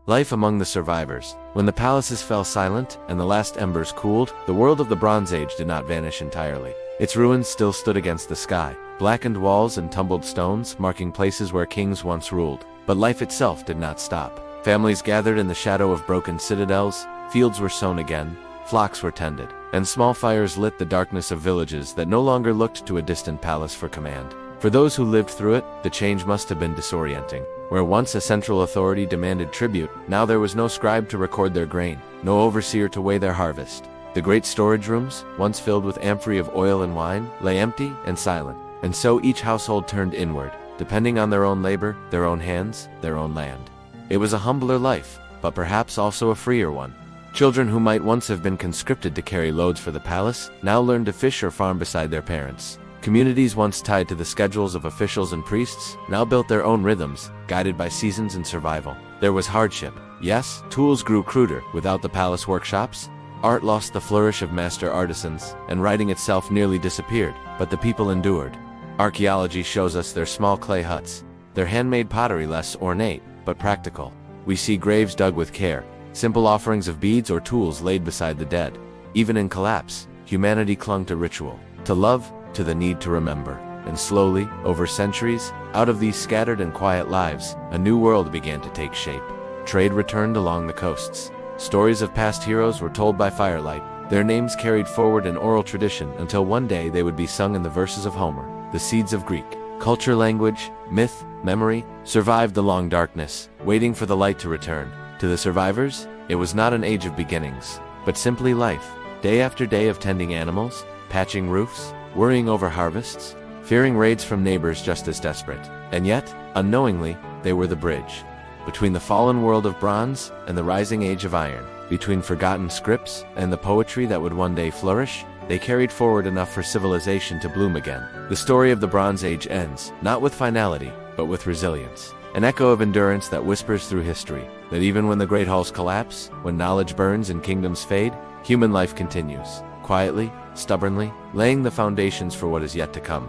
Life among the survivors. When the palaces fell silent and the last embers cooled, the world of the Bronze Age did not vanish entirely. Its ruins still stood against the sky, blackened walls and tumbled stones marking places where kings once ruled. But life itself did not stop. Families gathered in the shadow of broken citadels, fields were sown again, flocks were tended, and small fires lit the darkness of villages that no longer looked to a distant palace for command. For those who lived through it, the change must have been disorienting. Where once a central authority demanded tribute, now there was no scribe to record their grain, no overseer to weigh their harvest. The great storage rooms, once filled with amphorae of oil and wine, lay empty and silent, and so each household turned inward, depending on their own labor, their own hands, their own land. It was a humbler life, but perhaps also a freer one. Children who might once have been conscripted to carry loads for the palace, now learned to fish or farm beside their parents. Communities once tied to the schedules of officials and priests, now built their own rhythms, guided by seasons and survival. There was hardship. Yes, tools grew cruder without the palace workshops. Art lost the flourish of master artisans, and writing itself nearly disappeared, but the people endured. Archaeology shows us their small clay huts, their handmade pottery less ornate, but practical. We see graves dug with care, simple offerings of beads or tools laid beside the dead. Even in collapse, humanity clung to ritual, to love, to the need to remember. And slowly, over centuries, out of these scattered and quiet lives, a new world began to take shape. Trade returned along the coasts. Stories of past heroes were told by firelight, their names carried forward in oral tradition until one day they would be sung in the verses of Homer. The seeds of Greek culture, language, myth, memory, survived the long darkness, waiting for the light to return. To the survivors, it was not an age of beginnings, but simply life, day after day of tending animals, patching roofs, worrying over harvests, fearing raids from neighbors just as desperate. And yet, unknowingly, they were the bridge between the fallen world of bronze and the rising age of iron. Between forgotten scripts and the poetry that would one day flourish, they carried forward enough for civilization to bloom again. The story of the Bronze Age ends, not with finality, but with resilience. An echo of endurance that whispers through history, that even when the great halls collapse, when knowledge burns and kingdoms fade, human life continues, quietly, stubbornly, laying the foundations for what is yet to come.